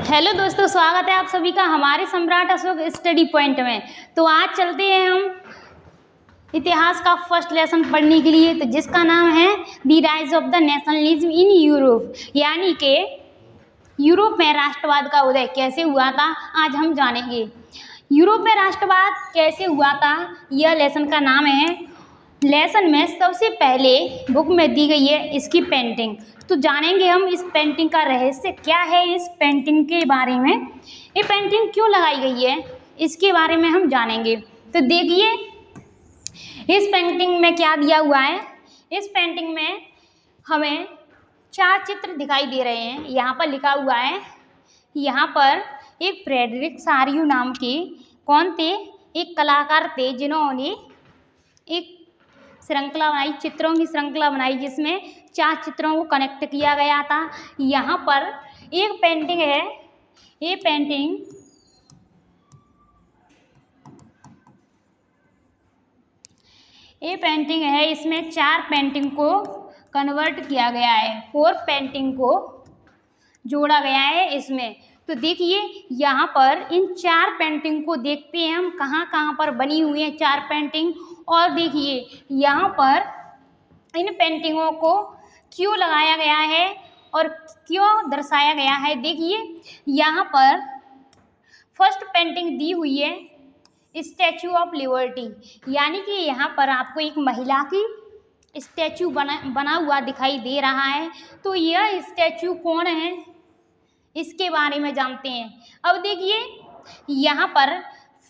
Hello दोस्तों, स्वागत है आप सभी का हमारे सम्राट अशोक स्टडी पॉइंट में। तो आज चलते हैं हम इतिहास का फर्स्ट लेसन पढ़ने के लिए, तो जिसका नाम है the rise of the nationalism in Europe, यानी कि यूरोप में राष्ट्रवाद का उदय कैसे हुआ था, आज हम जानेंगे। यूरोप में राष्ट्रवाद कैसे हुआ था, यह लेसन का नाम है। लेसन में सबसे पहले बुक में दी गई है इसकी पेंटिंग, तो जानेंगे हम इस पेंटिंग का रहस्य क्या है। इस पेंटिंग के बारे में, ये पेंटिंग क्यों लगाई गई है, इसके बारे में हम जानेंगे। तो देखिए इस पेंटिंग में क्या दिया हुआ है। इस पेंटिंग में हमें 4 चित्र दिखाई दे रहे हैं। यहाँ पर लिखा हुआ है, यहाँ पर एक फ्रेडरिक सारियू नाम के कौन थे, एक कलाकार थे, जिन्होंने एक श्रृंखला बनाई, चित्रों की श्रृंखला बनाई, जिसमें 4 चित्रों को कनेक्ट किया गया था। यहाँ पर एक पेंटिंग है, ये पेंटिंग है, इसमें 4 पेंटिंग को कन्वर्ट किया गया है, 4 पेंटिंग को जोड़ा गया है इसमें। तो देखिए यहाँ पर इन 4 पेंटिंग को देखते हैं हम, कहाँ कहाँ पर बनी हुई है 4 पेंटिंग। और देखिए यहाँ पर इन पेंटिंगों को क्यों लगाया गया है और क्यों दर्शाया गया है। देखिए यहाँ पर फर्स्ट पेंटिंग दी हुई है स्टैचू ऑफ लिबर्टी, यानी कि यहाँ पर आपको एक महिला की स्टैचू बना हुआ दिखाई दे रहा है। तो यह स्टैचू कौन है, इसके बारे में जानते हैं। अब देखिए यहाँ पर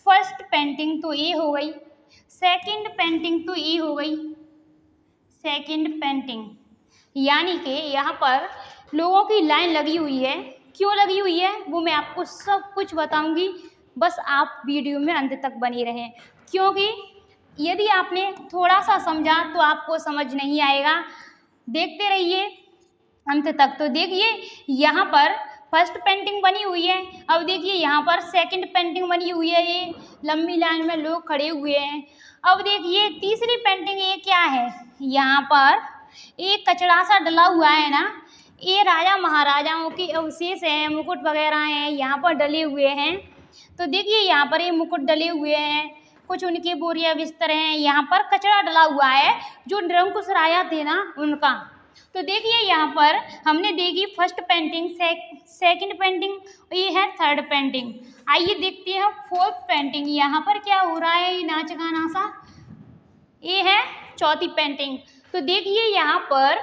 फर्स्ट पेंटिंग तो ये हो गई, सेकंड पेंटिंग तो ये हो गई, सेकंड पेंटिंग, यानी कि यहाँ पर लोगों की लाइन लगी हुई है। क्यों लगी हुई है वो मैं आपको सब कुछ बताऊंगी, बस आप वीडियो में अंत तक बने रहें, क्योंकि यदि आपने थोड़ा सा समझा तो आपको समझ नहीं आएगा। देखते रहिए अंत तक। तो देखिए यहाँ पर फर्स्ट पेंटिंग बनी हुई है। अब देखिए यहाँ पर सेकंड पेंटिंग बनी हुई है, ये लंबी लाइन में लोग खड़े हुए हैं। अब देखिए तीसरी पेंटिंग ये क्या है, यहाँ पर एक कचड़ा सा डला हुआ है ना, ये राजा महाराजाओं के अवशेष हैं, मुकुट वगैरह हैं यहाँ पर डले हुए हैं। तो देखिए यहाँ पर ये मुकुट डले हुए हैं, कुछ उनके बोरिया बिस्तर हैं, यहाँ पर कचड़ा डला हुआ है जो निरंकुश राजा थे ना उनका। तो देखिए यहाँ पर हमने देखी फर्स्ट पेंटिंग, सेकंड पेंटिंग, ये है थर्ड पेंटिंग। आइए देखते हैं फोर्थ पेंटिंग। यहाँ पर क्या हो रहा है, ये नाच गाना सा, ये है चौथी पेंटिंग। तो देखिए यहाँ पर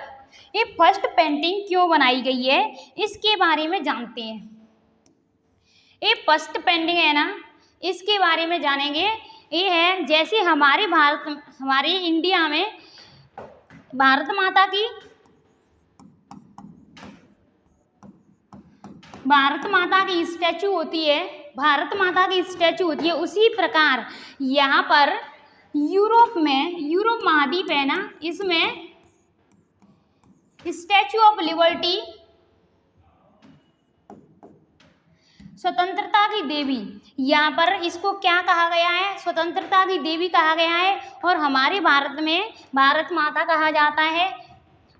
ये फर्स्ट पेंटिंग क्यों बनाई गई है, इसके बारे में जानते हैं। ये फर्स्ट पेंटिंग है ना, इसके बारे में जानेंगे। ये है जैसे हमारे इंडिया में भारत माता की स्टैचू होती है, भारत माता की स्टैचू होती है, उसी प्रकार यहाँ पर यूरोप महाद्वीप है ना, इसमें स्टैचू ऑफ लिबर्टी, स्वतंत्रता की देवी, यहाँ पर इसको क्या कहा गया है, स्वतंत्रता की देवी कहा गया है, और हमारे भारत में भारत माता कहा जाता है।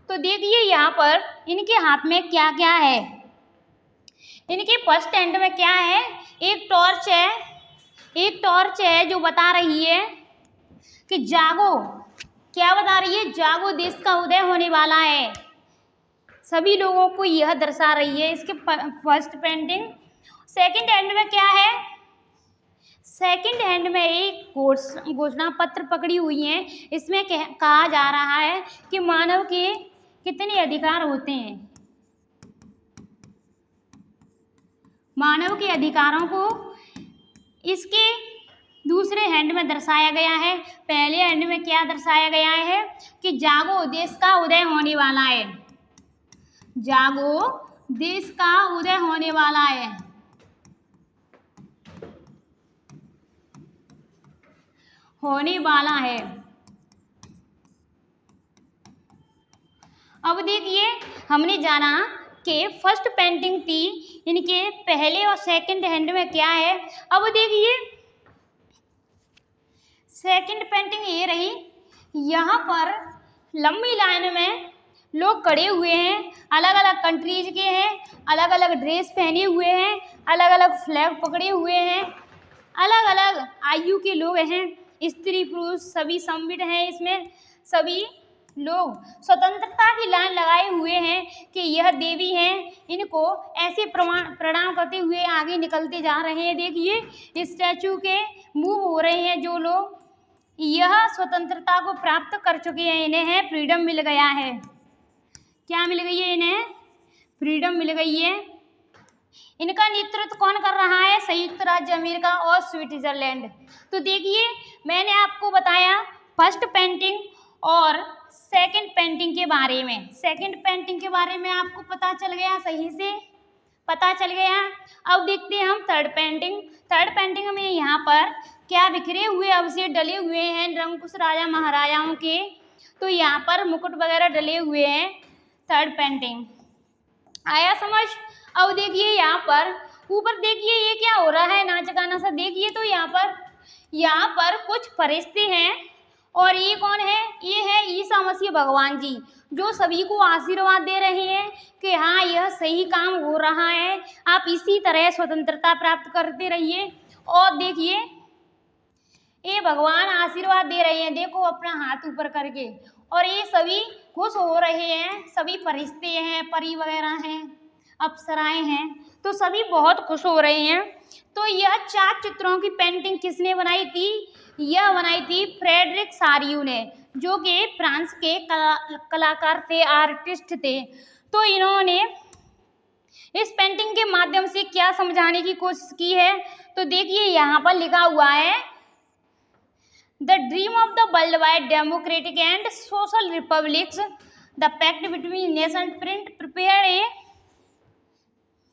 तो देखिए यहाँ पर इनके हाथ में क्या क्या है, इनके फर्स्ट हैंड में क्या है, एक टॉर्च है जो बता रही है कि जागो, क्या बता रही है, जागो देश का उदय होने वाला है, सभी लोगों को यह दर्शा रही है इसके फर्स्ट पेंटिंग। सेकंड हैंड में क्या है, सेकंड हैंड में एक घोषणा पत्र पकड़ी हुई है, इसमें कहा जा रहा है कि मानव के कितने अधिकार होते हैं, मानव के अधिकारों को इसके दूसरे हैंड में दर्शाया गया है। पहले हैंड में क्या दर्शाया गया है कि जागो देश का उदय होने वाला है, जागो देश का उदय होने वाला है। अब देखिए हमने जाना कि फर्स्ट पेंटिंग थी, इनके पहले और सेकंड हैंड में क्या है। अब देखिए सेकंड पेंटिंग ये रही, यहाँ पर लंबी लाइन में लोग खड़े हुए हैं। अलग अलग कंट्रीज के हैं, अलग अलग ड्रेस पहने हुए हैं, अलग अलग फ्लैग पकड़े हुए हैं, अलग अलग आयु के लोग हैं, स्त्री पुरुष सभी सम्मिलित हैं इसमें। सभी लोग स्वतंत्रता की लाइन लगाए हुए हैं कि यह देवी हैं, इनको ऐसे प्रणाम करते हुए आगे निकलते जा रहे हैं। देखिए स्टैचू के मूव हो रहे हैं जो लोग, यह स्वतंत्रता को प्राप्त कर चुके हैं, इन्हें फ्रीडम मिल गया है। क्या मिल गई है? इन्हें फ्रीडम मिल गई है। इनका नेतृत्व कौन कर रहा है? संयुक्त राज्य अमेरिका और स्विट्जरलैंड। तो देखिए मैंने आपको बताया फर्स्ट पेंटिंग और सेकंड पेंटिंग के बारे में। सेकंड पेंटिंग के बारे में आपको पता चल गया, सही से पता चल गया। अब देखते हैं हम थर्ड पेंटिंग। थर्ड पेंटिंग में यहाँ पर क्या बिखरे हुए अवशेष डले हुए हैं निरंकुश राजा महाराजाओं के, तो यहाँ पर मुकुट वगैरह डले हुए हैं। थर्ड पेंटिंग आया समझ? अब देखिए यहाँ पर ऊपर देखिए ये क्या हो रहा है, नाच गाना सा। देखिए तो यहाँ पर कुछ फरिश्ते हैं और ये कौन है? ये है ईसा मसीह भगवान जी, जो सभी को आशीर्वाद दे रहे हैं कि हाँ यह सही काम हो रहा है, आप इसी तरह स्वतंत्रता प्राप्त करते रहिए। और देखिए ये भगवान आशीर्वाद दे रहे हैं, देखो अपना हाथ ऊपर करके, और ये सभी खुश हो रहे हैं। सभी फरिश्ते हैं, परी वगैरह हैं, अप्सराएं हैं, तो सभी बहुत खुश हो रहे हैं। तो यह 4 चित्रों की पेंटिंग किसने बनाई थी? यह बनाई थी फ्रेडरिक सारियू ने, जो कि फ्रांस के कलाकार थे, आर्टिस्ट थे। तो इन्होंने इस पेंटिंग के माध्यम से क्या समझाने की कोशिश की है? तो देखिए यहाँ पर लिखा हुआ है the dream of the world wide democratic and social republics the pact between nation print prepared a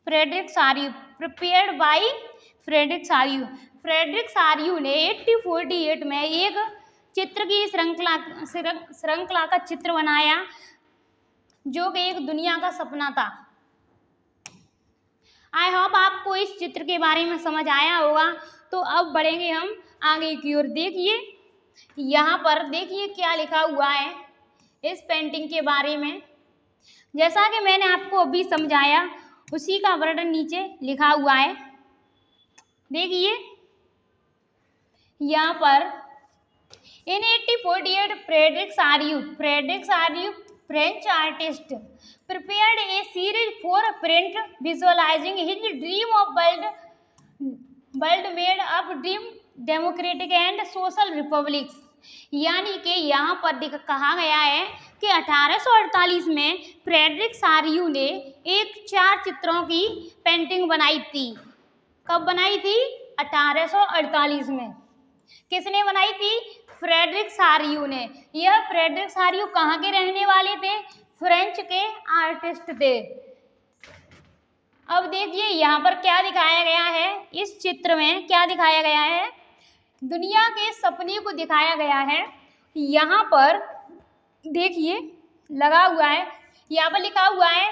Frederic Sorrieu, prepared by Frederic Sorrieu. Frederic Sorrieu ने 1848 में एक चित्र की श्रृंखला का चित्र बनाया, जो कि एक दुनिया का सपना था। आई होप आपको इस चित्र के बारे में समझ आया होगा। तो अब बढ़ेंगे हम आगे की ओर। देखिए यहाँ पर देखिए क्या लिखा हुआ है इस पेंटिंग के बारे में। जैसा कि मैंने आपको अभी समझाया उसी का वर्णन नीचे लिखा हुआ है। देखिए यहाँ पर in 1848 Frederic Sorrieu French artist prepared a series for print visualizing his dream of world made up dream democratic and social republics। यानी कि यहाँ पर कहा गया है कि 1848 में फ्रेडरिक सारियू ने एक 4 चित्रों की पेंटिंग बनाई थी। कब बनाई थी? 1848 में। किसने बनाई थी? फ्रेडरिक सारियू ने। यह फ्रेडरिक सारियू कहाँ के रहने वाले थे? फ्रेंच के आर्टिस्ट थे। अब देखिए यहाँ पर क्या दिखाया गया है, इस चित्र में क्या दिखाया गया है? दुनिया के सपने को दिखाया गया है। यहाँ पर देखिए लगा हुआ है, यहाँ पर लिखा हुआ है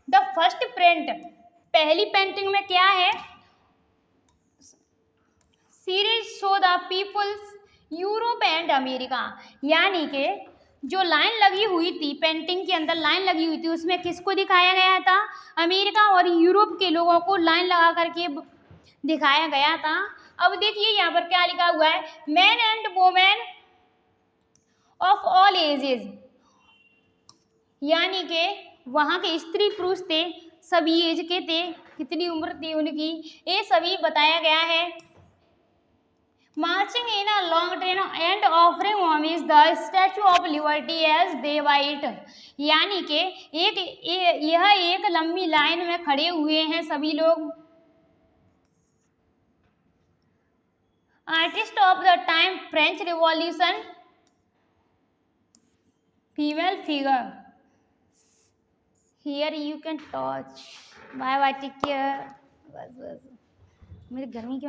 द फर्स्ट प्रिंट। पहली पेंटिंग में क्या है? Series show the peoples Europe and America. यानी कि जो लाइन लगी हुई थी पेंटिंग के अंदर, लाइन लगी हुई थी, उसमें किसको दिखाया गया था? अमेरिका और यूरोप के लोगों को लाइन लगा करके दिखाया गया था। अब देखिए यहाँ पर क्या लिखा हुआ है? Man and women of all ages. यानी कि वहाँ के स्त्री पुरुष थे, सभी एज के थे, कितनी उम्र थी उनकी, ये सभी बताया गया है। Marching in a long train and offering homage the Statue of Liberty as they wait। यानी कि यह एक लंबी लाइन में खड़े हुए हैं सभी लोग। Artist of the time French Revolution female figure. Here you can touch. Bye bye, take care. बस मेरे घर में